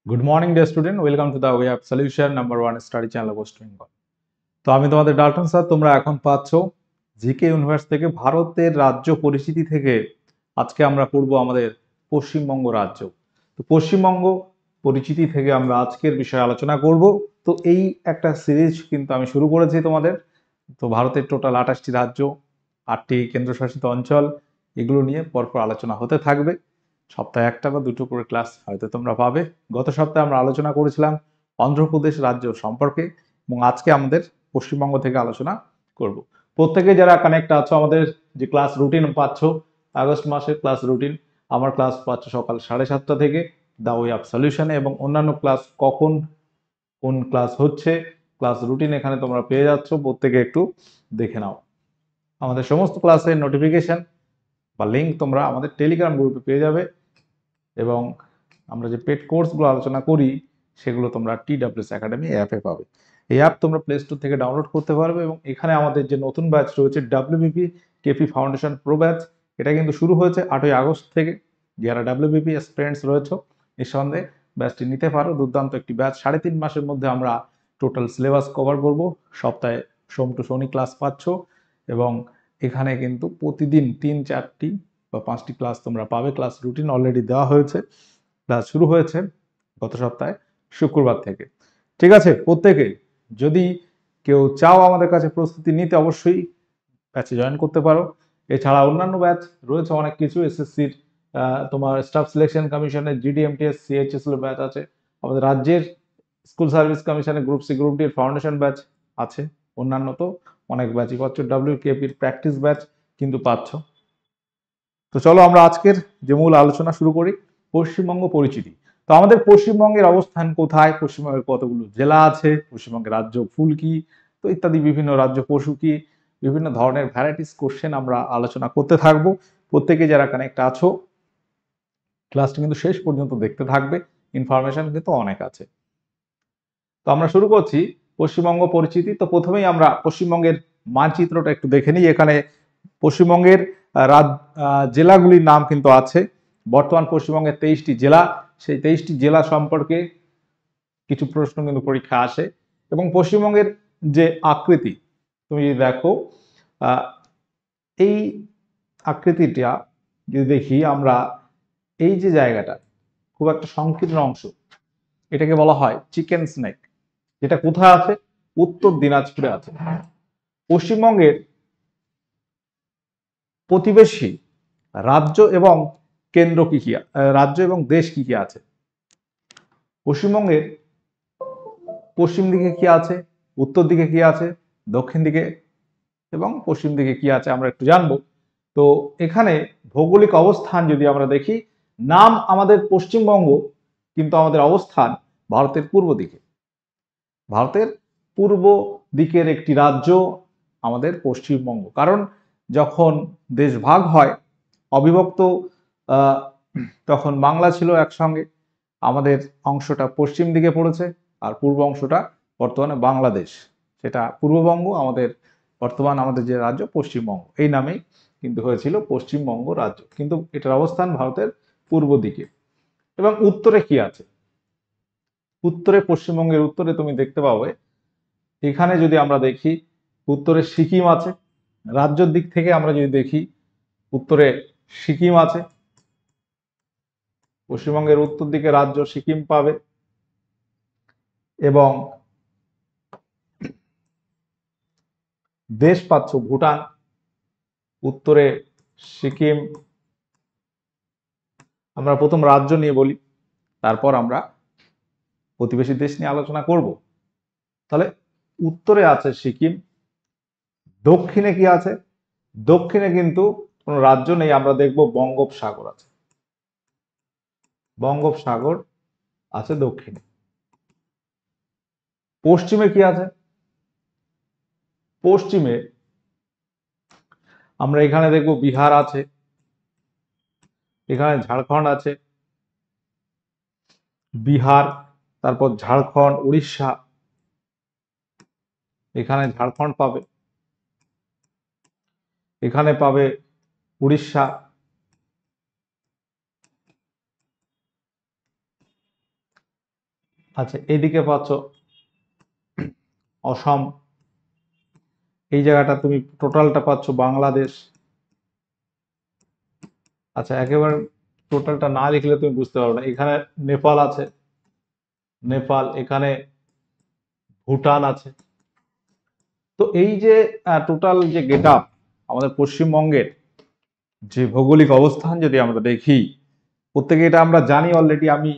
Good morning dear student, welcome to the way of solution number one study channel West Bengal. তো আমি তোমাদের Dalton sir. তোমরা এখন পাচ্ছ জিকে ইউনিভার্স থেকে ভারতের রাজ্য পরিচিতি থেকে আজকে আমরা পড়বো আমাদের পশ্চিমবঙ্গ রাজ্য। তো পশ্চিমবঙ্গ পরিচিতি থেকে আমরা আজকের বিষয়ে আলোচনা করব। তো এই একটা সিরিজ কিন্তু আমি শুরু করেছি তোমাদের। তো ভারতের টোটাল 28টি রাজ্য, 8টি কেন্দ্রশাসিত অঞ্চল, এগুলো নিয়ে পরপর আলোচনা হতে থাকবে। সপ্তাহে একটা বা দুটো করে ক্লাস হয়তো তোমরা পাবে। গত সপ্তাহে আমরা আলোচনা করেছিলাম অন্ধ্রপ্রদেশ রাজ্য সম্পর্কে এবং আজকে আমাদের পশ্চিমবঙ্গ থেকে আলোচনা করব। প্রত্যেকে যারা কানেক্ট আছো, আমাদের যে ক্লাস রুটিন পাচ্ছ, আগস্ট মাসের ক্লাস রুটিন, আমার ক্লাস পাচ্ছ সকাল 7:30 থেকে দ্য ওয়ে অফ সলিউশনে, এবং অন্যান্য ক্লাস কখন কোন ক্লাস হচ্ছে ক্লাস রুটিন এখানে তোমরা পেয়ে যাচ্ছ। প্রত্যেকে একটু দেখে নাও। আমাদের সমস্ত ক্লাসের নোটিফিকেশন বা লিঙ্ক তোমরা আমাদের টেলিগ্রাম গ্রুপে পেয়ে যাবে, এবং আমরা যে পেড কোর্সগুলো আলোচনা করি সেগুলো তোমরা TWS একাডেমি অ্যাপে পাবে। এই অ্যাপ তোমরা প্লে স্টোর থেকে ডাউনলোড করতে পারবে, এবং এখানে আমাদের যে নতুন ব্যাচ রয়েছে WBP KP foundation pro batch, এটা কিন্তু শুরু হয়েছে 8ই আগস্ট থেকে। যারা WBP স্টুডেন্টস রয়েছে নিঃসন্দেহে ব্যাচটি নিতে পারো। দুর্দান্ত একটি ব্যাচ, 3.5 মাসের মধ্যে আমরা টোটাল সিলেবাস কভার করব। সপ্তাহে সোম টু শনি ক্লাস পাচ্ছ, এবং এখানে কিন্তু প্রতিদিন 3-4টি বা 5টি ক্লাস তোমরা পাবে। ক্লাস রুটিন অলরেডি দেওয়া হয়েছে, ক্লাস শুরু হয়েছে গত সপ্তাহে শুক্রবার থেকে। ঠিক আছে, প্রত্যেকে যদি কেউ চাও আমাদের কাছে প্রস্তুতি নিতে, অবশ্যই ব্যাচে জয়েন করতে পারো। এছাড়া অন্যান্য ব্যাচ রয়েছে অনেক কিছু। এসএসসির তোমার স্টাফ সিলেকশন কমিশনের GDMTS CHSL ব্যাচ আছে, আমাদের রাজ্যের স্কুল সার্ভিস কমিশনের গ্রুপ সি গ্রুপ ডি এর ফাউন্ডেশন ব্যাচ আছে, অন্যান্য তো অনেক ব্যাচই পাচ্ছ। WKPর প্র্যাকটিস ব্যাচ কিন্তু পাচ্ছ। তো চলো আমরা আজকের যে মূল আলোচনা শুরু করি, পশ্চিমবঙ্গ পরিচিতি। তো আমাদের পশ্চিমবঙ্গের অবস্থান কোথায়, পশ্চিমবঙ্গের কতগুলো জেলা আছে, পশ্চিমবঙ্গের রাজ্য ফুল কি, তো ইত্যাদি বিভিন্ন রাজ্য পশু কি, বিভিন্ন ধরনের ভ্যারাইটিস কোশ্চেন আমরা আলোচনা করতে থাকবো। প্রত্যেকে যারা কানেক্ট আছো ক্লাসটা কিন্তু শেষ পর্যন্ত দেখতে থাকবে, ইনফরমেশন কিন্তু অনেক আছে। তো আমরা শুরু করছি পশ্চিমবঙ্গ পরিচিতি। তো প্রথমেই আমরা পশ্চিমবঙ্গের মানচিত্রটা একটু দেখে নিই। এখানে পশ্চিমবঙ্গের জেলাগুলির নাম কিন্তু আছে। বর্তমান পশ্চিমবঙ্গের 23টি জেলা, সেই 23টি জেলা সম্পর্কে কিছু প্রশ্ন কিন্তু পরীক্ষা আসে। এবং পশ্চিমবঙ্গের যে আকৃতি তুমি যদি দেখো, এই আকৃতিটা যদি দেখি আমরা, এই যে জায়গাটা খুব একটা সংকীর্ণ অংশ, এটাকে বলা হয় চিকেন স্নেক, যেটা কোথায় আছে, উত্তর দিনাজপুরে আছে। পশ্চিমবঙ্গের প্রতিবেশী রাজ্য এবং কেন্দ্র কি কি, রাজ্য এবং দেশ কি কি আছে। পশ্চিমবঙ্গের পশ্চিম দিকে কি আছে, উত্তর দিকে কি আছে, দক্ষিণ দিকে এবং পশ্চিম দিকে কি আছে আমরা একটু জানবো। তো এখানে ভৌগোলিক অবস্থান যদি আমরা দেখি, নাম আমাদের পশ্চিমবঙ্গ, কিন্তু আমাদের অবস্থান ভারতের পূর্ব দিকে। ভারতের পূর্ব দিকের একটি রাজ্য আমাদের পশ্চিমবঙ্গ। কারণ যখন দেশ ভাগ হয়, অবিভক্ত, তখন বাংলা ছিল একসঙ্গে, আমাদের অংশটা পশ্চিম দিকে পড়েছে, আর পূর্ব অংশটা বর্তমানে বাংলাদেশ, সেটা পূর্ববঙ্গ। আমাদের বর্তমান আমাদের যে রাজ্য পশ্চিমবঙ্গ, এই নামেই কিন্তু হয়েছিল পশ্চিমবঙ্গ রাজ্য, কিন্তু এটার অবস্থান ভারতের পূর্ব দিকে। এবং উত্তরে কি আছে, উত্তরে পশ্চিমবঙ্গের উত্তরে তুমি দেখতে পাবে, এখানে যদি আমরা দেখি উত্তরে সিকিম আছে। রাজ্যের দিক থেকে আমরা যদি দেখি, উত্তরে সিকিম আছে, পশ্চিমবঙ্গের উত্তর দিকে রাজ্য সিকিম পাবে। এবং দেশ পাচ্ছ ভুটান, উত্তরে সিকিম। আমরা প্রথম রাজ্য নিয়ে বলি, তারপর আমরা প্রতিবেশী দেশ নিয়ে আলোচনা করব। তাহলে উত্তরে আছে সিকিম, দক্ষিণে কি আছে, দক্ষিণে কিন্তু কোনো রাজ্য নেই, আমরা দেখব বঙ্গোপসাগর আছে, বঙ্গোপসাগর আছে দক্ষিণে। পশ্চিমে কি আছে, পশ্চিমে আমরা এখানে দেখব বিহার আছে, এখানে ঝাড়খণ্ড আছে, বিহার, তারপর ঝাড়খণ্ড, উড়িষ্যা, এখানে ঝাড়খণ্ড পাবে, এখানে পাবে উড়িষ্যা, আচ্ছা, এদিকে পাচ্ছ অসম, এই জায়গাটা তুমি টোটালটা পাচ্ছ বাংলাদেশ। আচ্ছা, একেবারে টোটালটা না লিখলে তুমি বুঝতে পারবে না। এখানে নেপাল আছে, নেপাল, এখানে ভুটান আছে। তো এই যে টোটাল যে গেট আপ আমাদের পশ্চিমবঙ্গের যে ভৌগোলিক অবস্থান যদি আমরা দেখি, প্রত্যেকে এটা আমরা জানি অলরেডি। আমি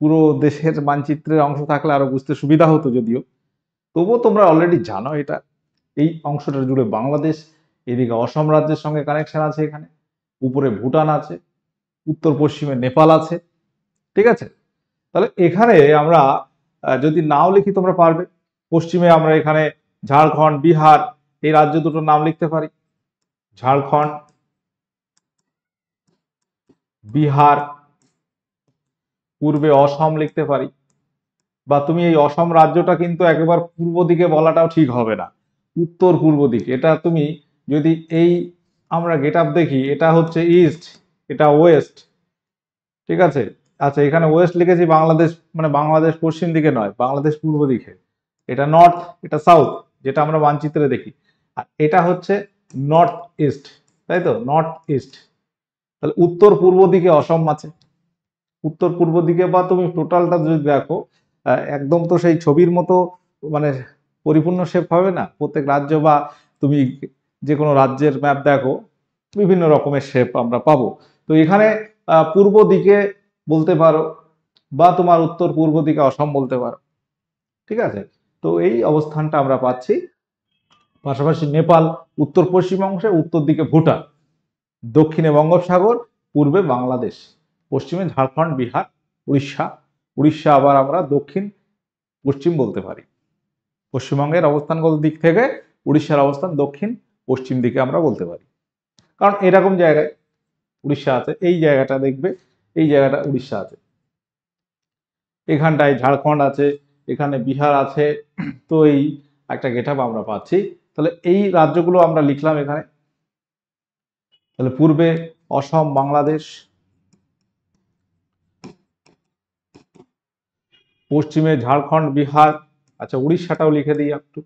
পুরো দেশের মানচিত্রের অংশ থাকলে আরো বুঝতে সুবিধা হতো যদিও, তবুও তোমরা অলরেডি জানো এটা। এই অংশটা জুড়ে বাংলাদেশ, এদিকে অসম রাজ্যের সঙ্গে কানেকশন আছে, এখানে উপরে ভুটান আছে, উত্তর পশ্চিমে নেপাল আছে। ঠিক আছে, তাহলে এখানে আমরা যদি নাও লিখি তোমরা পারবে। পশ্চিমে আমরা এখানে ঝাড়খণ্ড, বিহার, এই রাজ্য দুটোর নাম লিখতে পারি। ঝাড়খণ্ড, বিহার, পূর্বে অসম লিখতে পারি। বা তুমি এই অসম রাজ্যটা কিন্তু একেবারে পূর্ব দিকে বলাটাও ঠিক হবে না, উত্তর পূর্ব দিকে। এটা তুমি যদি এই আমরা গেট আপ দেখি, এটা হচ্ছে ইস্ট, এটা ওয়েস্ট। ঠিক আছে, আচ্ছা এখানে ওয়েস্ট লিখেছি বাংলাদেশ, মানে বাংলাদেশ পশ্চিম দিকে নয়, বাংলাদেশ পূর্ব দিকে। এটা নর্থ, এটা সাউথ, যেটা আমরা মানচিত্রে দেখি। আর এটা হচ্ছে নর্থ ইস্ট, তাই তো, নর্থ ইস্ট। তাহলে উত্তর পূর্ব দিকে অসম আছে, উত্তর পূর্ব দিকে। বা তুমি টোটালটা যদি দেখো, একদম তো সেই ছবির মতো মানে পরিপূর্ণ শেপ হবে না প্রত্যেক রাজ্য। বা তুমি যে কোনো রাজ্যের ম্যাপ দেখো, বিভিন্ন রকমের শেপ আমরা পাবো। তো এখানে পূর্ব দিকে বলতে পারো, বা তোমার উত্তর পূর্ব দিকে অসম বলতে পারো। ঠিক আছে, তো এই অবস্থানটা আমরা পাচ্ছি। পাশাপাশি নেপাল উত্তর পশ্চিম অংশে, উত্তর দিকে ভুটান, দক্ষিণে বঙ্গোপসাগর, পূর্বে বাংলাদেশ, পশ্চিমে ঝাড়খণ্ড, বিহার, উড়িষ্যা। উড়িষ্যা আবার আমরা দক্ষিণ পশ্চিম বলতে পারি। পশ্চিমবঙ্গের অবস্থানগত দিক থেকে উড়িষ্যার অবস্থান দক্ষিণ পশ্চিম দিকে আমরা বলতে পারি। কারণ এরকম জায়গায় উড়িষ্যা আছে, এই জায়গাটা দেখবে, এই জায়গাটা উড়িষ্যা আছে, এখানটায় ঝাড়খণ্ড আছে, এখানে বিহার আছে। তো এই একটা গেট আপ আমরা পাচ্ছি। তাহলে এই রাজ্যগুলো আমরা লিখলাম এখানে। তাহলে পূর্বে অসম, বাংলাদেশ, পশ্চিমে ঝাড়খণ্ড, বিহার। আচ্ছা, উড়িষ্যাটাও লিখে দিই একটু।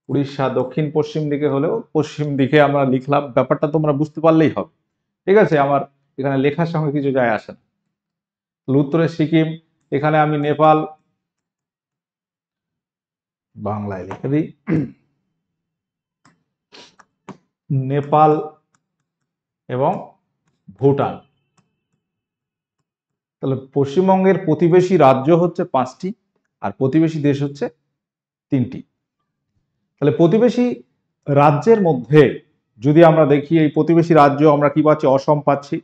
উড়িষ্যা দক্ষিণ পশ্চিম দিকে হলেও পশ্চিম দিকে আমরা লিখলাম, ব্যাপারটা তোমরা বুঝতে পারলেই হবে। ঠিক আছে, আমার এখানে লেখার সঙ্গে কিছু যায় আসে না। উত্তরে সিকিম, এখানে আমি নেপাল বাংলায় লিখে দিই, নেপাল এবং ভুটান। তাহলে পশ্চিমবঙ্গের প্রতিবেশী রাজ্য হচ্ছে 5টি, আর প্রতিবেশী দেশ হচ্ছে 3টি। তাহলে প্রতিবেশী রাজ্যের মধ্যে যদি আমরা দেখি, এই প্রতিবেশী রাজ্য আমরা কি পাচ্ছি? অসম পাচ্ছি,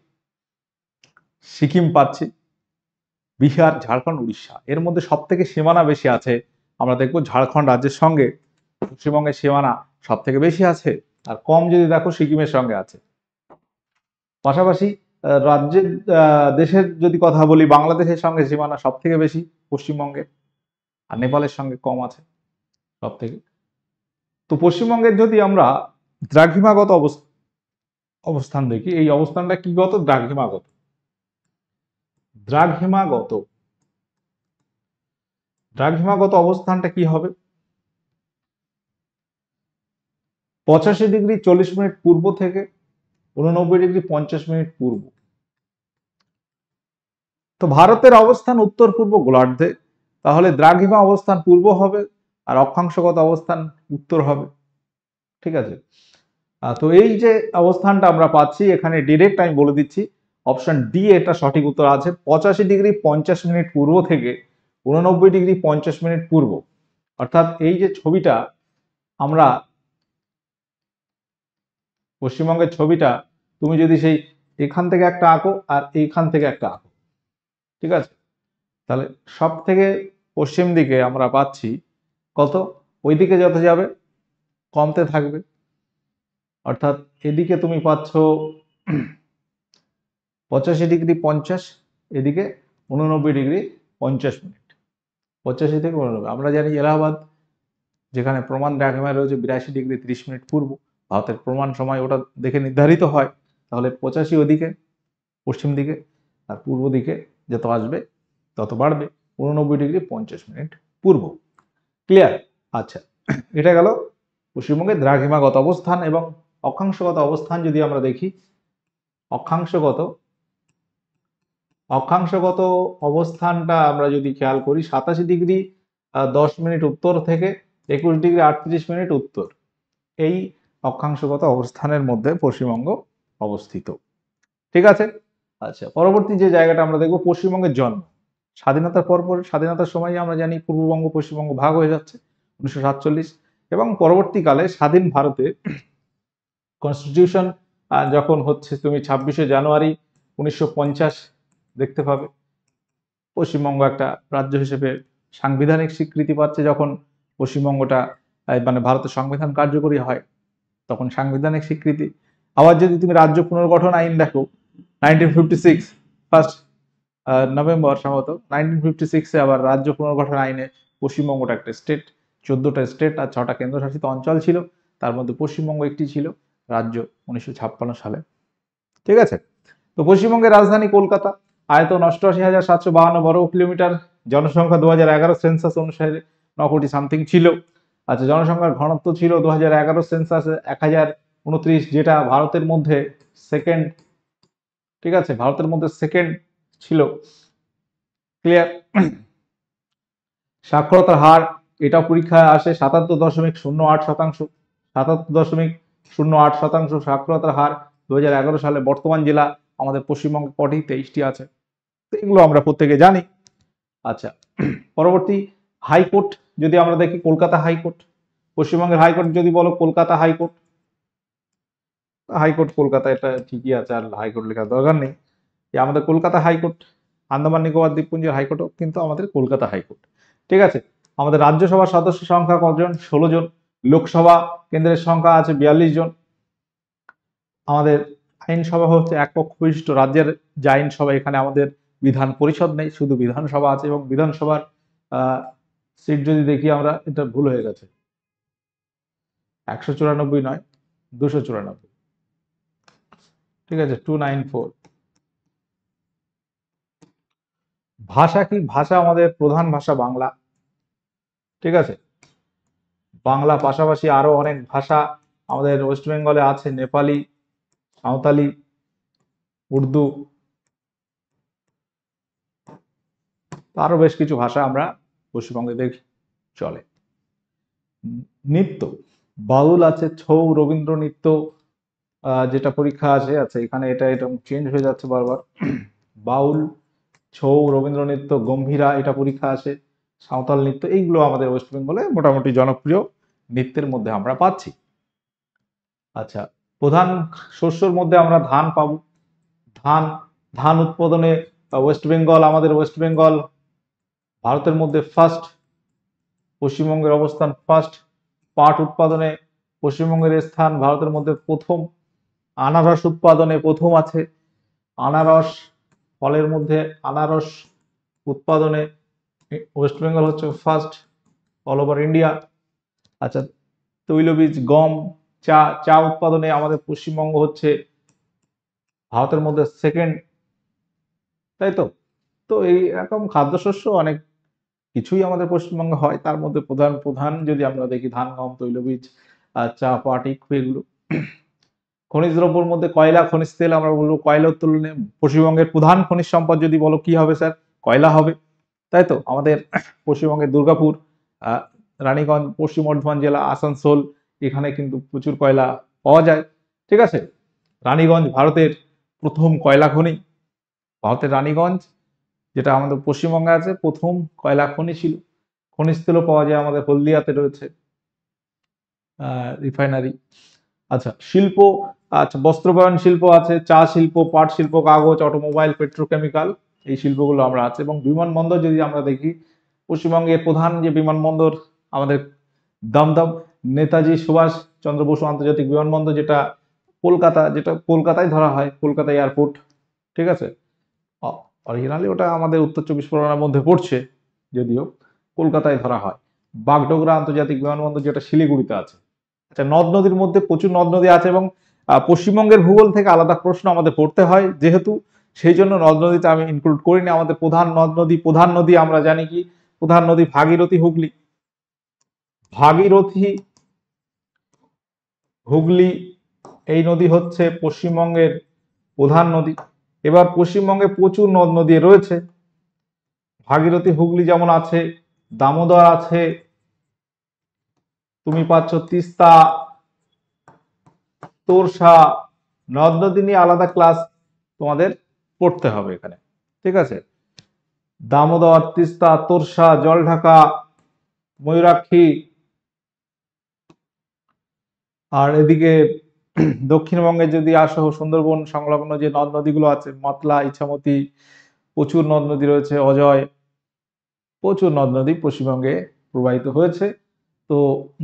সিকিম পাচ্ছি, বিহার, ঝাড়খণ্ড, উড়িষ্যা। এর মধ্যে সব থেকে সীমানা বেশি আছে আমরা দেখবো ঝাড়খণ্ড রাজ্যের সঙ্গে পশ্চিমবঙ্গের সীমানা সব থেকে বেশি আছে। আর কম যদি দেখো সিকিমের সঙ্গে আছে। পাশাপাশি রাজ্যের দেশের যদি কথা বলি, বাংলাদেশের সঙ্গে সীমানা সব থেকে বেশি পশ্চিমবঙ্গের, আর নেপালের সঙ্গে কম আছে সব থেকে। তো পশ্চিমবঙ্গের যদি আমরা দ্রাঘিমাগত অবস্থান দেখি, এই অবস্থানটা কি গত? দ্রাঘিমাগত। দ্রাঘিমাগত দ্রাঘিমাগত অবস্থানটা কি হবে? 85°40' পূর্ব থেকে 89°50' পূর্ব। তো ভারতের অবস্থান উত্তর পূর্ব গোলার্ধে, তাহলে দ্রাঘিমা অবস্থান পূর্ব হবে, আর অক্ষাংশগত অবস্থান উত্তর হবে। ঠিক আছে, তো এই যে অবস্থানটা আমরা পাচ্ছি এখানে, ডিরেক্ট আমি বলে দিচ্ছি, অপশন ডি এটা সঠিক উত্তর আছে। 85°50' পূর্ব থেকে 89°50' পূর্ব। অর্থাৎ এই যে ছবিটা আমরা, পশ্চিমবঙ্গের ছবিটা তুমি যদি সেই এখান থেকে একটা আঁকো আর এইখান থেকে একটা আঁকো, ঠিক আছে, তাহলে সব থেকে পশ্চিম দিকে আমরা পাচ্ছি কত? ওইদিকে যত যাবে কমতে থাকবে। অর্থাৎ এদিকে তুমি পাচ্ছ 85°50, এদিকে 89°50'। 85 থেকে 89। আমরা জানি এলাহাবাদ, যেখানে প্রমাণ দ্রাঘিমায় রয়েছে, 82°30' পূর্ব। ভারতের প্রমাণ সময় ওটা দেখে নির্ধারিত হয়। তাহলে 85 ওদিকে পশ্চিম দিকে, আর পূর্ব দিকে যত আসবে তত বাড়বে। 89°50' পূর্ব। ক্লিয়ার? আচ্ছা, এটা গেল পশ্চিমবঙ্গের দ্রাঘিমাগত অবস্থান এবং অক্ষাংশগত অবস্থান যদি আমরা দেখি, অক্ষাংশগত অবস্থানটা আমরা যদি খেয়াল করি 87°10' উত্তর থেকে 21°38' উত্তর, এই অক্ষাংশগত অবস্থানের মধ্যে পশ্চিমবঙ্গ অবস্থিত। ঠিক আছে? আচ্ছা, পরবর্তী যে জায়গাটা আমরা দেখব পশ্চিমবঙ্গের জন্ম। স্বাধীনতার পরপর, স্বাধীনতার সময় আমরা জানি পূর্ববঙ্গ পশ্চিমবঙ্গ ভাগ হয়ে যাচ্ছে 1947, এবং পরবর্তীকালে স্বাধীন ভারতে কনস্টিটিউশন যখন হচ্ছে, তুমি 26শে জানুয়ারি 1950 দেখতে পাবে পশ্চিমবঙ্গ একটা রাজ্য হিসেবে সাংবিধানিক স্বীকৃতি পাচ্ছে। যখন পশ্চিমবঙ্গটা মানে ভারতের সংবিধান কার্যকরী হয়, তখন সাংবিধানিক স্বীকৃতি। আবার যদি তুমি রাজ্য পুনর্গঠন আইন দেখো 1956 ফার্স্ট নভেম্বর সম্ভবত 1956 আবার রাজ্য পুনর্গঠন আইনে পশ্চিমবঙ্গটা একটা স্টেট, 14টা স্টেট আর 6টা কেন্দ্রশাসিত অঞ্চল ছিল, তার মধ্যে পশ্চিমবঙ্গ একটি ছিল রাজ্য 1956 সালে। ঠিক আছে? তো পশ্চিমবঙ্গের রাজধানী কলকাতা, আয়তন 88,752 বর্গ কিলোমিটার, জনসংখ্যা 2011 সেন্সাস অনুসারে 9 কোটি সামথিং ছিল। আচ্ছা, জনসংখ্যার ঘনত্ব ছিল 2011 সেন্সাসে 1029, যেটা ভারতের মধ্যে সেকেন্ড। ঠিক আছে, ভারতের মধ্যে সেকেন্ড ছিল। ক্লিয়ার? সাক্ষরতার হার, এটা পরীক্ষায় আসে 77.08%, 77.08% সাক্ষরতার হার 2011 সালে। বর্তমান জেলা আমাদের পশ্চিমবঙ্গে কটি? 23টি আছে, এগুলো আমরা প্রত্যেকে জানি। আচ্ছা, পরবর্তী হাইকোর্ট যদি আমরা দেখি, কলকাতা হাইকোর্ট। পশ্চিমবঙ্গের হাইকোর্ট যদি বলো কলকাতা হাইকোর্ট, হাইকোর্ট কলকাতা, এটা ঠিকই আছে, আর হাইকোর্ট লেখার দরকার নেই। আমাদের কলকাতা হাইকোর্ট, আন্দামান নিকোবর দ্বীপপুঞ্জের হাইকোর্টও কিন্তু আমাদের কলকাতা হাইকোর্ট। ঠিক আছে? আমাদের রাজ্যসভার সদস্য সংখ্যা কতজন? 16 জন। লোকসভা কেন্দ্রের সংখ্যা আছে 42 জন। আমাদের আইনসভা হচ্ছে এক কক্ষ বিশিষ্ট রাজ্যের যে আইনসভা, এখানে আমাদের বিধান পরিষদ নেই, শুধু বিধানসভা আছে। এবং বিধানসভার সিট যদি দেখি আমরা, এটা ভুল হয়ে গেছে, 194 নয়, 294। ঠিক আছে, 294। ভাষা কি? ভাষা আমাদের প্রধান ভাষা বাংলা। ঠিক আছে, বাংলা পাশাপাশি আরো অনেক ভাষা আমাদের ওয়েস্ট বেঙ্গলে আছে, নেপালি, সাঁওতালি, উর্দু, আরো বেশ কিছু ভাষা আমরা পশ্চিমবঙ্গে দেখি চলে। নৃত্য, বাউল আছে, ছৌ, রবীন্দ্র নৃত্য, যেটা পরীক্ষা আছে। আচ্ছা, এখানে এটা চেঞ্জ হয়ে যাচ্ছে বারবার। বাউল, ছৌ, রবীন্দ্র নৃত্য, গম্ভীরা, এটা পরীক্ষা আছে। সাঁওতাল নৃত্য, এইগুলো আমাদের ওয়েস্ট বেঙ্গলে মোটামুটি জনপ্রিয় নৃত্যের মধ্যে আমরা পাচ্ছি। আচ্ছা, প্রধান শস্যর মধ্যে আমরা ধান পাবো। ধান উৎপাদনে ওয়েস্ট বেঙ্গল, আমাদের ওয়েস্ট বেঙ্গল ভারতের মধ্যে ফার্স্ট, পশ্চিমবঙ্গের অবস্থান ফার্স্ট। পাট উৎপাদনে পশ্চিমবঙ্গের স্থান ভারতের মধ্যে প্রথম। আনারস উৎপাদনে প্রথম আছে। আনারস ফলের মধ্যে আনারস উৎপাদনে ওয়েস্ট বেঙ্গল হচ্ছে ফার্স্ট অল ওভার ইন্ডিয়া। আচ্ছা, তৈলবীজ, গম, চা উৎপাদনে আমাদের পশ্চিমবঙ্গ হচ্ছে ভারতের মধ্যে সেকেন্ড, তাই তো। তো এই রকম খাদ্যশস্য অনেক কিছুই আমাদের পশ্চিমবঙ্গে হয়, তার মধ্যে প্রধান যদি আমরা দেখি ধান, গম, তৈলবীজ, চা, পাট, এগুলো। খনিজ দ্রব্যের মধ্যে কয়লা, খনিজ তেল, আমরা বলবো কয়লা উত্তোলনে পশ্চিমবঙ্গের প্রধান খনিজ সম্পদ যদি বলো কি হবে স্যার? কয়লা হবে, তাই তো। আমাদের পশ্চিমবঙ্গের দুর্গাপুর, রানীগঞ্জ, পশ্চিম বর্ধমান জেলা, আসানসোল, এখানে কিন্তু প্রচুর কয়লা পাওয়া যায়। ঠিক আছে, রানীগঞ্জ ভারতের প্রথম কয়লা খনি। ভারতের রানীগঞ্জ, যেটা আমাদের পশ্চিমবঙ্গে আছে, প্রথম কয়লা খনি ছিল। খনিজ তেলও পাওয়া যায়, আমাদের হলদিয়াতে রয়েছে রিফাইনারি। আচ্ছা, শিল্প, আচ্ছা, বস্ত্রবয়ন শিল্প আছে, চা শিল্প, পাট শিল্প, কাগজ, অটোমোবাইল, পেট্রোকেমিক্যাল, এই শিল্পগুলো আমরা আছে। এবং বিমানবন্দর যদি আমরা দেখি, পশ্চিমবঙ্গের প্রধান যে বিমানবন্দর আমাদের দমদম নেতাজি সুভাষ চন্দ্র বসু আন্তর্জাতিক বিমানবন্দর, যেটা কলকাতায় ধরা হয়, কলকাতা এয়ারপোর্ট। ঠিক আছে, অরিজিনালি ওটা আমাদের উত্তর 24 পরগনার মধ্যে পড়ছে, যদিও কলকাতায় ধরা হয়। বাগডোগরা আন্তর্জাতিক বিমানবন্দর, যেটা শিলিগুড়িতে আছে। আচ্ছা, নদ নদীর মধ্যে প্রচুর নদ নদী আছে, এবং পশ্চিমবঙ্গের ভূগোল থেকে আলাদা প্রশ্ন আমাদের পড়তে হয়, যেহেতু সেই জন্য নদ নদীতে আমি ইনক্লুড করিনি। আমাদের প্রধান নদী আমরা জানি কি, প্রধান নদী ভাগীরথী, হুগলি। ভাগীরথী, হুগলি এই নদী হচ্ছে পশ্চিমবঙ্গের প্রধান নদী। এবার পশ্চিমবঙ্গে প্রচুর নদ নদী রয়েছে। ভাগীরথী, হুগলি যেমন আছে, দামোদর আছে, তুমি পাচ্ছ তিস্তা, তোরসা। নদ নদী নিয়ে আলাদা ক্লাস তোমাদের পড়তে হবে এখানে, ঠিক আছে? দামোদর, তিস্তা, তোরসা, জলঢাকা, ময়ূরাক্ষী। আর এদিকে দক্ষিণবঙ্গে যদি আসো, সুন্দরবন সংলগ্ন যে নদ নদীগুলো আছে, মাতলা, ইছামতি, প্রচুর নদ নদী রয়েছে, অজয়, প্রচুর নদ নদী পশ্চিমবঙ্গে প্রবাহিত হয়েছে। তো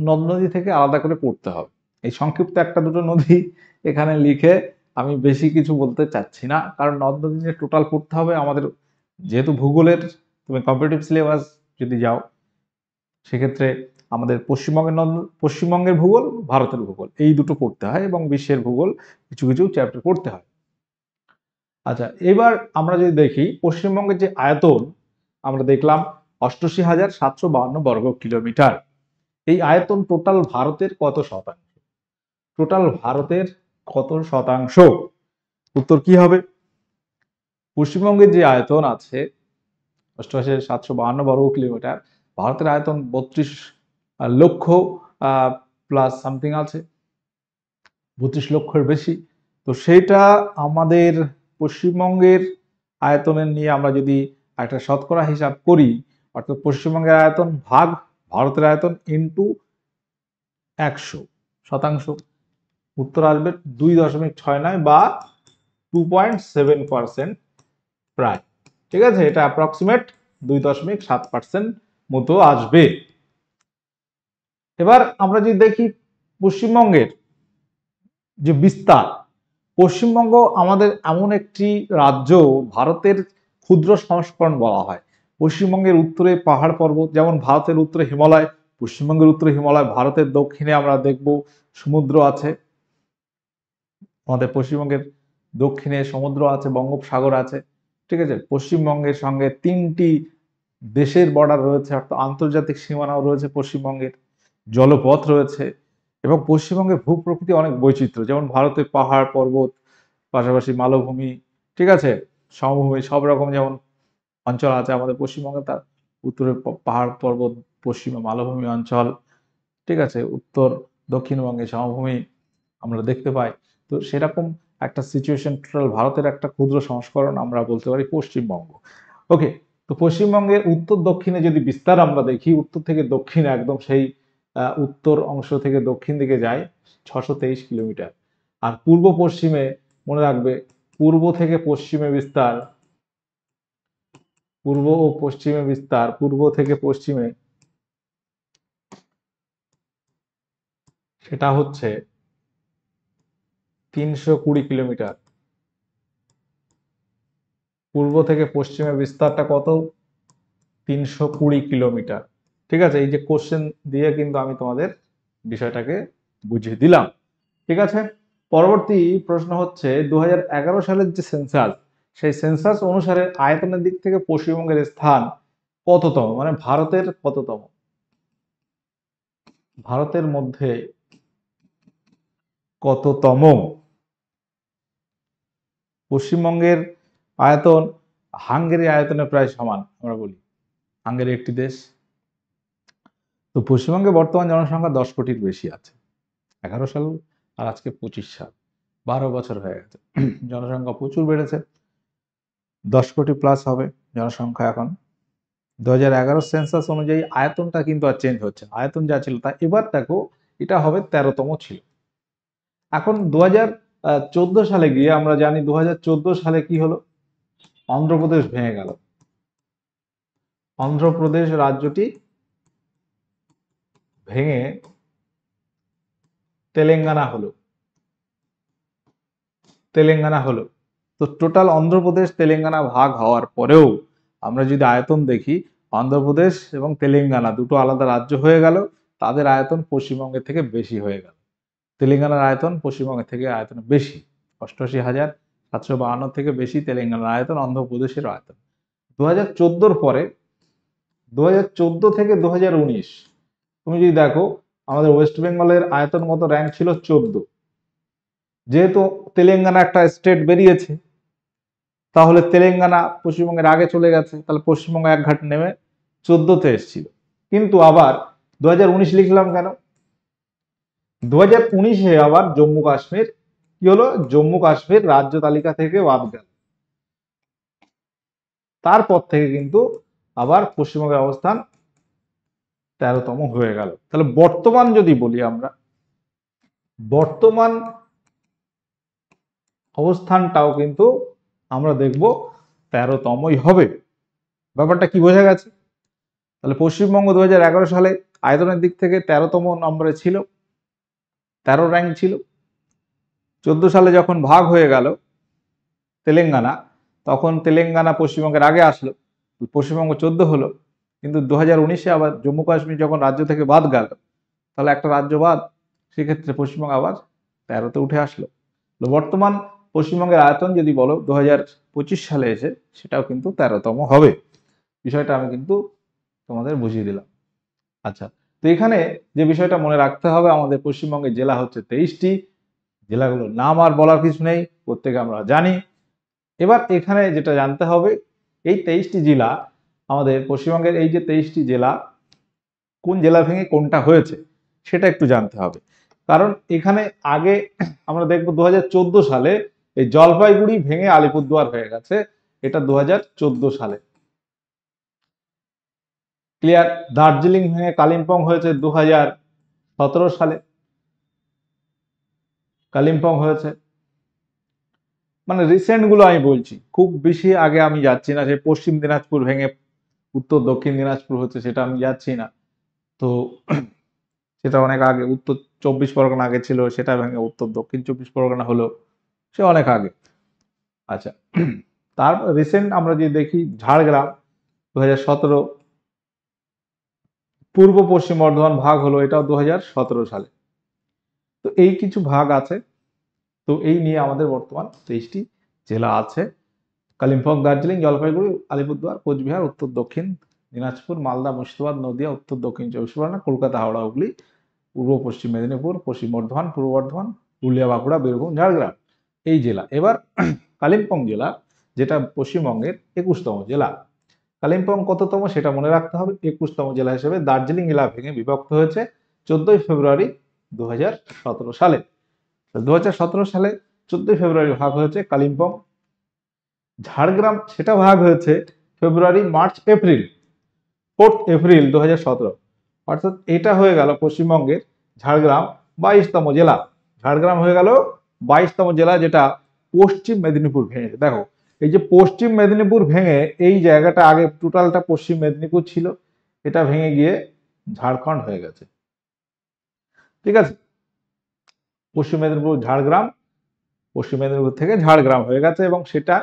নদ নদী থেকে আলাদা করে পড়তে হবে। এই সংক্ষিপ্ত একটা দুটো নদী এখানে লিখে আমি বেশি কিছু বলতে চাচ্ছি না, কারণ নদ নদী নিয়ে টোটাল পড়তে হবে আমাদের। যেহেতু ভূগোলের, তুমি কম্পিটিটিভ সিলেবাস যদি যাও, সেক্ষেত্রে আমাদের পশ্চিমবঙ্গের ভূগোল, ভারতের ভূগোল, এই দুটো পড়তে হয়, এবং বিশ্বের ভূগোল কিছু কিছু চ্যাপ্টার পড়তে হয়। আচ্ছা, এবার আমরা যদি দেখি পশ্চিমবঙ্গের যে আয়তন, আমরা দেখলাম 88,752 বর্গ কিলোমিটার। এই আয়তন টোটাল ভারতের কত শতাংশ? টোটাল ভারতের কত শতাংশ? উত্তর কি হবে? পশ্চিমবঙ্গের যে আয়তন আছে 88,752 বর্গ কিলোমিটার, ভারতের আয়তন 32 লক্ষ প্লাস সামথিং আছে, 32 লক্ষের বেশি। তো সেটা আমাদের পশ্চিমবঙ্গের আয়তনের নিয়ে আমরা যদি একটা শতকরা হিসাব করি, অর্থাৎ পশ্চিমবঙ্গের আয়তন ভাগ ভারতের আয়তন ইন্টু 100%, উত্তর আসবে 2.69 বা 2.7% প্রায়, ঠিক আছে? এটা অ্যাপ্রক্সিমেট 2.7% মতো আসবে। এবার আমরা যদি দেখি পশ্চিমবঙ্গের যে বিস্তার, পশ্চিমবঙ্গ আমাদের এমন একটি রাজ্য, ভারতের ক্ষুদ্র সংস্করণ বলা হয়। পশ্চিমবঙ্গের উত্তরে পাহাড় পর্বত, যেমন ভারতের উত্তরে হিমালয়, পশ্চিমবঙ্গের উত্তরে হিমালয়, ভারতের দক্ষিণে আমরা দেখব সমুদ্র আছে, আমাদের পশ্চিমবঙ্গের দক্ষিণে সমুদ্র আছে, বঙ্গোপসাগর আছে, ঠিক আছে? পশ্চিমবঙ্গের সঙ্গে 3টি দেশের বর্ডার রয়েছে, অর্থাৎ আন্তর্জাতিক সীমানাও রয়েছে পশ্চিমবঙ্গের, জলপথ রয়েছে, এবং পশ্চিমবঙ্গের ভূপ্রকৃতি অনেক বৈচিত্র্য, যেমন ভারতের পাহাড় পর্বত, পাশাপাশি মালভূমি, ঠিক আছে, সমভূমি, সব রকম যেমন অঞ্চল আছে আমাদের পশ্চিমবঙ্গে। তার উত্তরে পাহাড় পর্বত, পশ্চিমে মালভূমি অঞ্চল, ঠিক আছে, উত্তর দক্ষিণবঙ্গে সমভূমি আমরা দেখতে পাই। তো সেরকম একটা সিচুয়েশন, টোটাল ভারতের একটা ক্ষুদ্র সংস্করণ আমরা বলতে পারি পশ্চিমবঙ্গ। ওকে, তো পশ্চিমবঙ্গের উত্তর দক্ষিণে যদি বিস্তার আমরা দেখি, উত্তর থেকে দক্ষিণে একদম সেই উত্তর অংশ থেকে দক্ষিণ দিকে যায় 623 কিলোমিটার। আর পূর্ব পশ্চিমে মনে রাখবে, পূর্ব থেকে পশ্চিমে বিস্তার, পূর্ব ও পশ্চিমে বিস্তার, পূর্ব থেকে পশ্চিমে, সেটা হচ্ছে 320 কিলোমিটার। পূর্ব থেকে পশ্চিমে বিস্তারটা কত? 320 কিলোমিটার, ঠিক আছে? এই যে কোশ্চেন দিয়ে কিন্তু আমি তোমাদের বিষয়টাকে বুঝিয়ে দিলাম, ঠিক আছে? পরবর্তী প্রশ্ন হচ্ছে 2011 সালের যে সেন্সাস, সেই সেন্সাস অনুসারে আয়তনের দিক থেকে পশ্চিমবঙ্গের স্থান কততম, মানে ভারতের কততম? ভারতের মধ্যে কততম? পশ্চিমবঙ্গের আয়তন হাঙ্গেরির আয়তনের প্রায় সমান, আমরা বলি হাঙ্গেরি একটি দেশ। তো পশ্চিমবঙ্গে বর্তমান জনসংখ্যা 10 কোটির বেশি আছে। 11 সাল আর আজকে 25 সাল, 12 বছর হয়ে গেছে, জনসংখ্যা প্রচুর বেড়েছে, 10 কোটি প্লাস হবে জনসংখ্যা এখন। 2011 সেন্সাস অনুযায়ী আয়তনটা কিন্তু আর চেঞ্জ হচ্ছে, আয়তন যা ছিল তা। এবার দেখো, এটা হবে 13তম ছিল। এখন 2014 সালে গিয়ে আমরা জানি 2014 সালে কি হলো? অন্ধ্রপ্রদেশ ভেঙে গেল। অন্ধ্রপ্রদেশ রাজ্যটি ভেঙে তেলেঙ্গানা হলো, তেলেঙ্গানা হলো। তো টোটাল অন্ধ্রপ্রদেশ তেলেঙ্গানা ভাগ হওয়ার পরেও আমরা যদি আয়তন দেখি, অন্ধ্রপ্রদেশ এবং তেলেঙ্গানা দুটো আলাদা রাজ্য হয়ে গেল, তাদের আয়তন পশ্চিমবঙ্গের থেকে বেশি হয়ে গেল। তেলেঙ্গানার আয়তন পশ্চিমবঙ্গের থেকে আয়তন বেশি, 88,000 752 থেকে বেশি তেলেঙ্গানার আয়তন, অন্ধ্রপ্রদেশের আয়তন। 2014 পরে 2014 থেকে 2019 তুমি যদি দেখো আমাদের ওয়েস্ট বেঙ্গলের আয়তনগত র্যাঙ্ক ছিল 14। যেহেতু তেলেঙ্গানা একটা স্টেট বেরিয়েছে, তাহলে তেলেঙ্গানা পশ্চিমবঙ্গের আগে চলে গেছে, তাহলে পশ্চিমবঙ্গ এক ঘাট নেমে 14তে এসেছিল। কিন্তু আবার 2019 লিখলাম কেন? 2019-এ আবার জম্মু কাশ্মীর কি হলো, জম্মু কাশ্মীর রাজ্য তালিকা থেকে বাদ গেল। তারপর থেকে কিন্তু আবার পশ্চিমবঙ্গের অবস্থান 13তম হয়ে গেল। তাহলে বর্তমান যদি বলি আমরা, বর্তমান অবস্থানটাও কিন্তু আমরা দেখব 13তমই হবে। ব্যাপারটা কি বোঝা গেছে? তাহলে পশ্চিমবঙ্গ 2011 সালে আয়তনের দিক থেকে 13তম নম্বরে ছিল, 13 র্যাঙ্ক ছিল। 14 সালে যখন ভাগ হয়ে গেল তেলেঙ্গানা, তখন তেলেঙ্গানা পশ্চিমবঙ্গের আগে আসলো, পশ্চিমবঙ্গ 14 হলো। কিন্তু 2019-এ আবার জম্মু কাশ্মীর যখন রাজ্য থেকে বাদ গেল, তাহলে একটা রাজ্য বাদ, সেক্ষেত্রে পশ্চিমবঙ্গ আবার 13তে উঠে আসলো। বর্তমান পশ্চিমবঙ্গের আয়তন যদি বলো 2025 সালে এসে, সেটাও কিন্তু 13তম হবে। বিষয়টা আমি কিন্তু তোমাদের বুঝিয়ে দিলাম। আচ্ছা, তো এখানে যে বিষয়টা মনে রাখতে হবে, আমাদের পশ্চিমবঙ্গের জেলা হচ্ছে 23টি। জেলাগুলোর নাম আর বলার কিছু নেই, প্রত্যেকে আমরা জানি। এবার এখানে যেটা জানতে হবে, এই 23টি জেলা, আমাদের পশ্চিমবঙ্গের এই যে 23টি জেলা, কোন জেলা ভেঙে কোনটা হয়েছে সেটা একটু জানতে হবে। কারণ এখানে আগে আমরা দেখবো 2014 সালে এই জলপাইগুড়ি ভেঙে আলিপুরদুয়ার হয়ে গেছে, এটা 2014 সালে। ক্লিয়ার? দার্জিলিং ভেঙে কালিম্পং হয়েছে 2017 সালে, কালিম্পং হয়েছে। মানে রিসেন্ট গুলো আমি বলছি, খুব বেশি আগে আমি যাচ্ছি না। যে পশ্চিম দিনাজপুর ভেঙে উত্তর দক্ষিণ দিনাজপুর হচ্ছে, সেটা আমি যাচ্ছি না। তো সেটা অনেক আগে, উত্তর 24 পরগনা আগে ছিল, সেটা ভেঙে উত্তর দক্ষিণ 24 পরগনা হলো, সে অনেক আগে। আচ্ছা, তারপর রিসেন্ট আমরা যদি দেখি ঝাড়গ্রাম 2017, পূর্ব পশ্চিম বর্ধমান ভাগ হলো, এটাও 2017 সালে। তো এই কিছু ভাগ আছে। তো এই নিয়ে আমাদের বর্তমান 23টি জেলা আছে: কালিম্পং, দার্জিলিং, জলপাইগুড়ি, আলিপুরদুয়ার, কোচবিহার, উত্তর দক্ষিণ দিনাজপুর, মালদা, মুর্শিদাবাদ, নদিয়া, উত্তর দক্ষিণ 24 পরগনা, কলকাতা, হাওড়া, হুগলি, পূর্ব পশ্চিম মেদিনীপুর, পশ্চিম বর্ধমান, পূর্ব বর্ধমান, পুরুলিয়া, বাঁকুড়া, বীরভূম, ঝাড়গ্রাম, এই জেলা। এবার কালিম্পং জেলা, যেটা পশ্চিমবঙ্গের 21তম জেলা। কালিম্পং কততম সেটা মনে রাখতে হবে। 21তম জেলা হিসেবে দার্জিলিং জেলা ভেঙে বিভক্ত হয়েছে 14 ফেব্রুয়ারি 2017 সালে। 2017 সালে 14 ফেব্রুয়ারি ভাগ হয়েছে কালিম্পং। ঝাড়গ্রাম সেটা ভাগ হয়েছে ফেব্রুয়ারি, মার্চ, এপ্রিল, 4 এপ্রিল 2017। অর্থাৎ এটা হয়ে গেল পশ্চিমবঙ্গের ঝাড়গ্রাম 22তম জেলা। ঝাড়গ্রাম হয়ে গেল 22তম জেলা, যেটা পশ্চিম মেদিনীপুর ভেঙেছে। দেখো, এই যে পশ্চিম মেদিনীপুর ভেঙে এই জায়গাটা, আগে টোটালটা পশ্চিম মেদিনীপুর ছিল, এটা ভেঙে গিয়ে ঝাড়খণ্ড হয়ে গেছে। ঠিক আছে? পশ্চিম মেদিনীপুর ঝাড়গ্রাম, পশ্চিম মেদিনীপুর থেকে ঝাড়গ্রাম হয়ে গেছে, এবং সেটা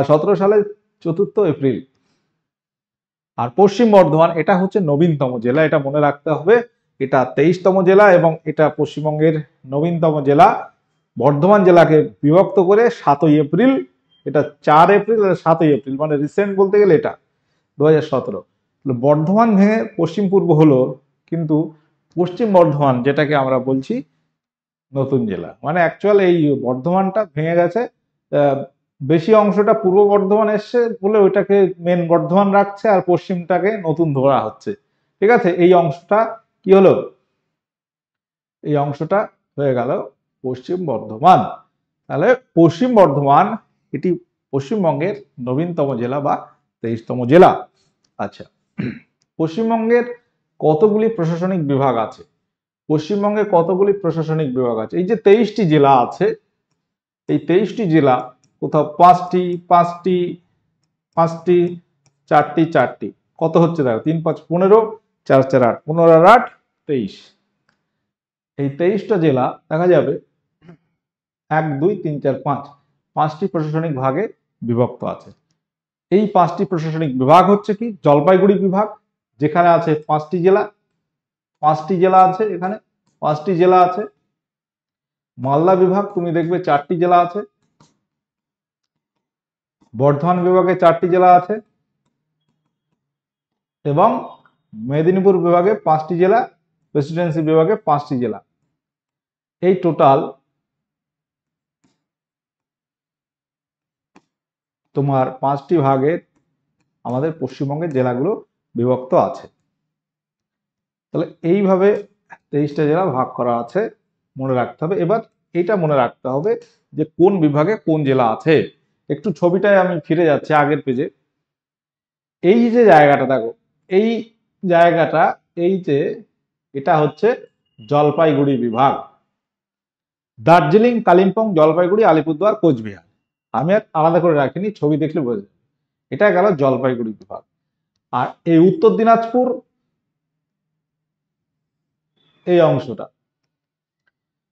17 সালে 4 এপ্রিল। আর পশ্চিম বর্ধমান, এটা হচ্ছে নবীনতম জেলা, এটা মনে রাখতে হবে। এটা 23তম জেলা, এবং এটা পশ্চিমবঙ্গের নবীনতম জেলা। বর্ধমান জেলাকে বিভক্ত করে 7 এপ্রিল, এটা 4 এপ্রিল আর 7 এপ্রিল, মানে রিসেন্ট বলতে গেলে এটা 2017। বর্ধমান ভেঙে পশ্চিম পূর্ব হলো, কিন্তু পশ্চিম বর্ধমান যেটাকে আমরা বলছি নতুন জেলা, মানে অ্যাকচুয়াল এই বর্ধমানটা ভেঙে গেছে। বেশি অংশটা পূর্ব বর্ধমান এসছে বলে ওইটাকে মেন বর্ধমান রাখছে, আর পশ্চিমটাকে নতুন ধরা হচ্ছে। ঠিক আছে? এই অংশটা কি হলো, এই অংশটা হয়ে গেল পশ্চিম বর্ধমান। তাহলে পশ্চিম বর্ধমান এটি পশ্চিমবঙ্গের নবীনতম জেলা বা 23তম জেলা। আচ্ছা, পশ্চিমবঙ্গের কতগুলি প্রশাসনিক বিভাগ আছে? পশ্চিমবঙ্গে কতগুলি প্রশাসনিক বিভাগ আছে? এই যে 23টি জেলা আছে, এই 23টি জেলা কোথাও 5টি 5টি 5টি 4টি 4টি, কত হচ্ছে দেখো, 3 5 15, 4 4 8, 15 আর 8 23। এই 23টা জেলা দেখা যাবে 1 2 3 4 5, 5টি প্রশাসনিক ভাগে বিভক্ত আছে। এই 5টি প্রশাসনিক বিভাগ হচ্ছে কি? জলপাইগুড়ি বিভাগ, যেখানে আছে 5টি জেলা, 5টি জেলা আছে এখানে, 5টি জেলা আছে। মালদা বিভাগ তুমি দেখবে 4টি জেলা আছে। বর্ধমান বিভাগে 4টি জেলা আছে এবং মেদিনীপুর বিভাগে 5টি জেলা, প্রেসিডেন্সি বিভাগে 5টি জেলা। এই টোটাল তোমার 5টি ভাগে আমাদের পশ্চিমবঙ্গের জেলাগুলো বিভক্ত আছে। তাহলে এইভাবে 23টা জেলা ভাগ করা আছে, মনে রাখতে হবে। এবার এটা মনে রাখতে হবে যে কোন বিভাগে কোন জেলা আছে। একটু ছবিটায় আমি ফিরে যাচ্ছি আগের পেজে। এই যে জায়গাটা দেখো, এই জায়গাটা, এই যে এটা হচ্ছে জলপাইগুড়ি বিভাগ। দার্জিলিং, কালিম্পং, জলপাইগুড়ি, আলিপুরদুয়ার, কোচবিহার। আমি আর আলাদা করে রাখিনি, ছবি দেখলে বোঝা যাবে। এটা গেল জলপাইগুড়ি বিভাগ। আর এই উত্তর দিনাজপুর, এই অংশটা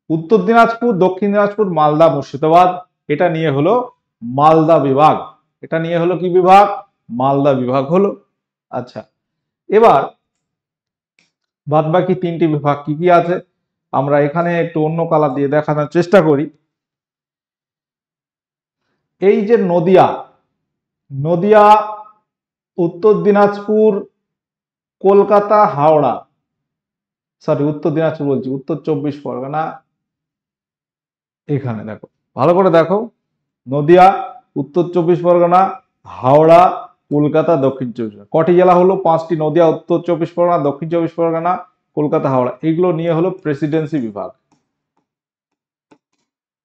উত্তর দিনাজপুর, দক্ষিণ দিনাজপুর, মালদা, মুর্শিদাবাদ, এটা নিয়ে হলো মালদা বিভাগ। এটা নিয়ে হলো কি বিভাগ? মালদা বিভাগ হলো। আচ্ছা, এবার বাদ বাকি 3টি বিভাগ কি কি আছে আমরা এখানে একটু অন্য কালার দিয়ে দেখানোর চেষ্টা করি। এই যে নদিয়া, নদিয়া, উত্তর দিনাজপুর, কলকাতা, হাওড়া, সরি উত্তর দিনাজপুর বলছি, উত্তর 24 পরগনা। এখানে দেখো, ভালো করে দেখো, নদিয়া, উত্তর 24 পরগনা, হাওড়া, কলকাতা, দক্ষিণ 24 পরগনা। কটি জেলা হলো? 5টি। নদিয়া, উত্তর 24 পরগনা, দক্ষিণ 24 পরগনা, কলকাতা, হাওড়া। এইগুলো নিয়ে হলো প্রেসিডেন্সি বিভাগ।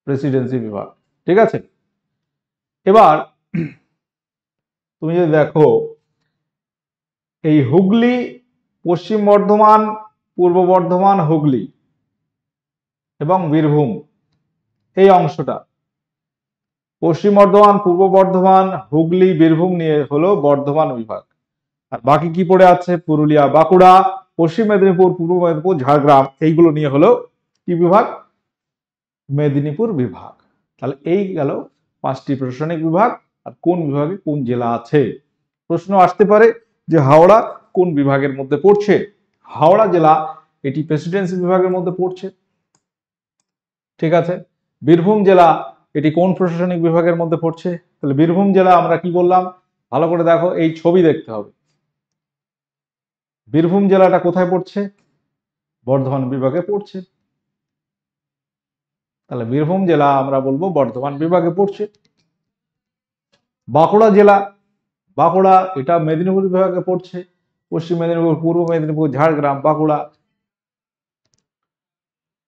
প্রেসিডেন্সি বিভাগ, ঠিক আছে। এবার তুমি যদি দেখো, এই হুগলি, পশ্চিম বর্ধমান, পূর্ব বর্ধমান, হুগলি এবং বীরভূম, এই অংশটা পশ্চিম বর্ধমান, পূর্ব বর্ধমান, হুগলি, বীরভূম নিয়ে হলো বর্ধমান বিভাগ। আর বাকি কি পড়ে আছে? পুরুলিয়া, বাঁকুড়া, পশ্চিম মেদিনীপুর, পূর্ব মেদিনীপুর, ঝাড়গ্রাম, এইগুলো নিয়ে হলো কি বিভাগ? মেদিনীপুর বিভাগ। তাহলে এই গেল 5টি প্রশাসনিক বিভাগ। আর কোন বিভাগে কোন জেলা আছে। প্রশ্ন আসতে পারে যে হাওড়া কোন বিভাগের মধ্যে পড়ছে? হাওড়া জেলা এটি প্রেসিডেন্সি বিভাগের মধ্যে পড়ছে, ঠিক আছে। বীরভূম জেলা এটি কোন প্রশাসনিক বিভাগের মধ্যে পড়ছে? তাহলে বীরভূম জেলা আমরা কি বললাম? ভালো করে দেখো, এই ছবি দেখতে হবে। বীরভূম জেলাটা কোথায় পড়ছে? বর্ধমান বিভাগে পড়ছে। তাহলে বীরভূম জেলা আমরা বলবো বর্ধমান বিভাগে পড়ছে। বাঁকুড়া জেলা, বাঁকুড়া এটা মেদিনীপুর বিভাগে পড়ছে। পশ্চিম মেদিনীপুর, পূর্ব মেদিনীপুর, ঝাড়গ্রাম, বাঁকুড়া।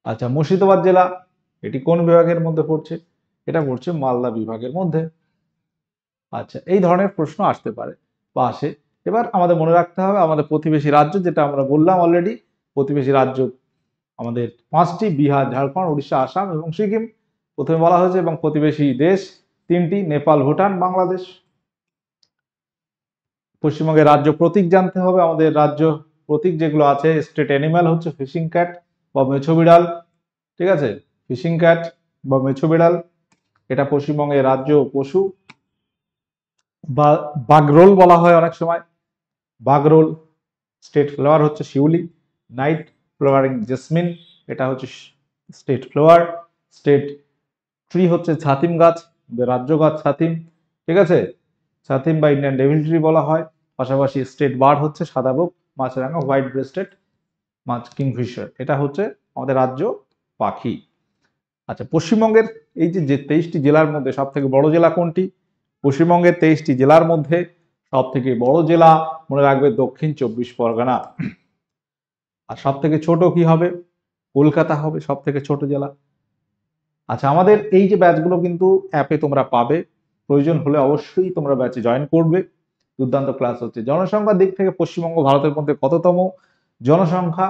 আচ্ছা, মুর্শিদাবাদ জেলা এটি কোন বিভাগের মধ্যে পড়ছে? এটা পড়ছে মালদা বিভাগের মধ্যে। আচ্ছা, এই ধরনের প্রশ্ন আসতে পারে বা আসে। এবার আমাদের মনে রাখতে হবে আমাদের প্রতিবেশী রাজ্য, যেটা আমরা বললাম অলরেডি, প্রতিবেশী রাজ্য আমাদের 5টি: বিহার, ঝাড়খণ্ড, উড়িষ্যা, আসাম এবং সিকিম প্রথমে বলা হয়েছে। এবং প্রতিবেশী দেশ 3টি: নেপাল, ভুটান, বাংলাদেশ। পশ্চিমবঙ্গের রাজ্য প্রতীক জানতে হবে। আমাদের রাজ্য প্রতীক যেগুলো আছে, স্টেট অ্যানিম্যাল হচ্ছে ফিশিং ক্যাট বা মেছো বিড়াল, ঠিক আছে। ফিশিং ক্যাট বা মেছো বিড়াল, এটা পশ্চিমবঙ্গের রাজ্য পশু। বা বাগরোল বলা হয় অনেক সময়, বাগরোল। স্টেট ফ্লাওয়ার হচ্ছে শিউলি। নাইট ফ্লাওয়ারিং জেসমিন, এটা হচ্ছে স্টেট ফ্লাওয়ার। স্টেট ট্রি হচ্ছে ছাতিম গাছ, রাজ্য গাছ ছাতিম, ঠিক আছে। ছাতিম বা ইন্ডিয়ান ডেভিল ট্রি বলা হয়। পাশাপাশি স্টেট বার্ড হচ্ছে সাদাবুক মাছরাঙা, হোয়াইট ব্রেস্টেড মাছ, কিংফিশার, এটা হচ্ছে আমাদের রাজ্য পাখি। আচ্ছা, পশ্চিমবঙ্গের এই যে 23টি জেলার মধ্যে সব থেকে বড় জেলা কোনটি? পশ্চিমবঙ্গের 23টি জেলার মধ্যে সব থেকে বড় জেলা মনে রাখবে দক্ষিণ 24 পরগনা। আর সব থেকে ছোট কি হবে? কলকাতা হবে সব থেকে ছোট জেলা। আচ্ছা, আমাদের এই যে ব্যাচগুলো কিন্তু অ্যাপে তোমরা পাবে, প্রয়োজন হলে অবশ্যই তোমরা ব্যাচে জয়েন করবে। দুর্দান্ত ক্লাস হচ্ছে। জনসংখ্যার দিক থেকে পশ্চিমবঙ্গ ভারতের মধ্যে কততম জনসংখ্যা?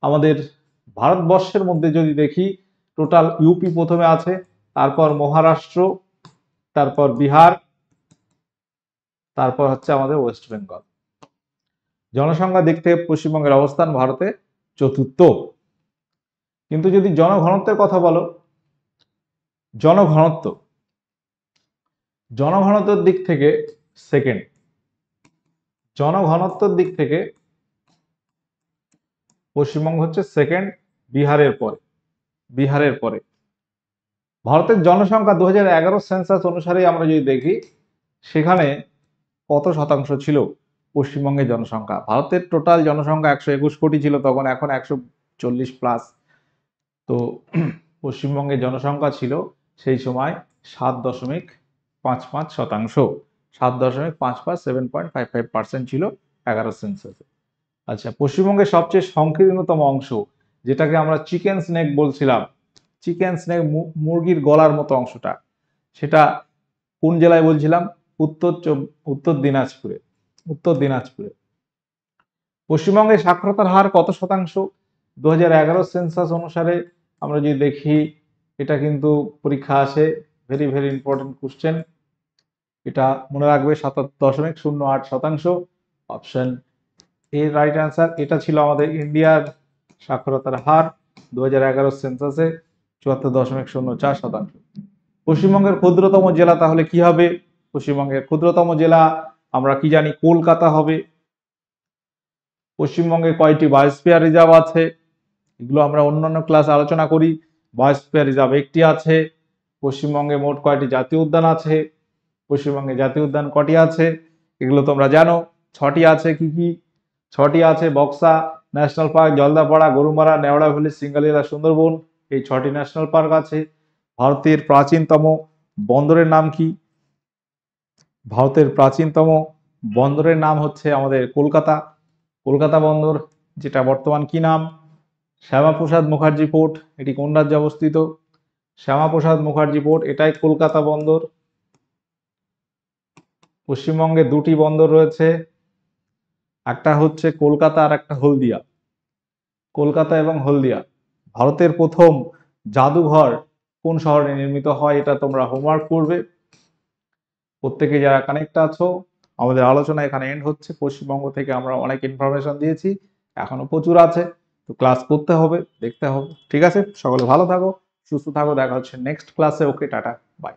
আমাদের ভারতবর্ষের মধ্যে যদি দেখি, টোটাল ইউপি প্রথমে আছে, তারপর মহারাষ্ট্র, তারপর বিহার, তারপর হচ্ছে আমাদের ওয়েস্ট বেঙ্গল। জনসংখ্যার দিক থেকে পশ্চিমবঙ্গের অবস্থান ভারতে 4র্থ। কিন্তু যদি জনঘনত্বের কথা বলো, জনঘনত্ব, জনঘনত্বের দিক থেকে সেকেন্ড। জনঘনত্বের দিক থেকে পশ্চিমবঙ্গ হচ্ছে সেকেন্ড, বিহারের পরে। বিহারের পরে ভারতের জনসংখ্যা 2011 সেন্সাস অনুসারে আমরা যদি দেখি, সেখানে কত শতাংশ ছিল পশ্চিমবঙ্গের জনসংখ্যা? ভারতের টোটাল জনসংখ্যা 121 কোটি ছিল তখন, এখন 140 প্লাস। তো পশ্চিমবঙ্গের জনসংখ্যা ছিল সেই সময় 7.55%। 7.55, 7.55% ছিল 11 সেন্সাসে। আচ্ছা, পশ্চিমবঙ্গের সবচেয়ে সংকীর্ণতম অংশ, যেটাকে আমরা চিকেন স্নেক বলছিলাম, চিকেন স্নেক, মুরগির গলার মতো অংশটা, সেটা কোন জেলায় বলছিলাম? উত্তর দিনাজপুরে। উত্তর দিনাজপুরে। পশ্চিমবঙ্গের সাক্ষরতার হার কত শতাংশ? 2011 সেন্সাস অনুসারে আমরা যদি দেখি, এটা কিন্তু পরীক্ষা আসে, ভেরি ভেরি ইম্পর্টেন্ট কোশ্চেন। এটা মনে রাখবে, 77.08%। অপশন এর রাইট অ্যান্সার। এটা ছিল আমাদের ইন্ডিয়ার সাক্ষরতার হার 2011 সেন্সাসে, 74.04%। পশ্চিমবঙ্গের ক্ষুদ্রতম জেলা তাহলে কি হবে? পশ্চিমবঙ্গের ক্ষুদ্রতম জেলা আমরা কি জানি? কলকাতা হবে। পশ্চিমবঙ্গে কয়টি বায়োস্ফিয়ার রিজার্ভ আছে? এগুলো আমরা অন্যান্য ক্লাসে আলোচনা করি। বায়োস্ফিয়ার রিজার্ভ একটি আছে। পশ্চিমবঙ্গে মোট কয়টি জাতীয় উদ্যান আছে? পশ্চিমবঙ্গে জাতীয় উদ্যান কটি আছে? এগুলো তোমরা জানো, 6টি আছে। কি কি? 6টি আছে: Buxa national park, Jaldapara, Gorumara, Neora valley, Singalila, Sundarban. এই 6টি ন্যাশনাল পার্ক আছে। ভারতের প্রাচীনতম বন্দরের নাম কি? ভারতের প্রাচীনতম বন্দরের নাম হচ্ছে আমাদের কলকাতা। কলকাতা বন্দর, যেটা বর্তমান কি নাম? শ্যামাপ্রসাদ মুখার্জি পোর্ট। এটি কোন রাজ্যে অবস্থিত? শ্যামাপ্রসাদ মুখার্জি পোর্ট, এটাই কলকাতা বন্দর। পশ্চিমবঙ্গে 2টি বন্দর রয়েছে, একটা হচ্ছে কলকাতা আর একটা হলদিয়া। কলকাতা এবং হলদিয়া। ভারতের প্রথম জাদুঘর কোন শহরে নির্মিত হয়? এটা তোমরা হোমওয়ার্ক করবে। প্রত্যেকে যারা কানেক্ট আছো, আমাদের আলোচনা এখানে এন্ড হচ্ছে। পশ্চিমবঙ্গ থেকে আমরা অনেক ইনফরমেশন দিয়েছি, এখনো প্রচুর আছে, তো ক্লাস করতে হবে, দেখতে হবে। ঠিক আছে, সকলে ভালো থাকো, সুস্থ থাকো, দেখা হচ্ছে নেক্সট ক্লাসে। ওকে, টাটা, বাই।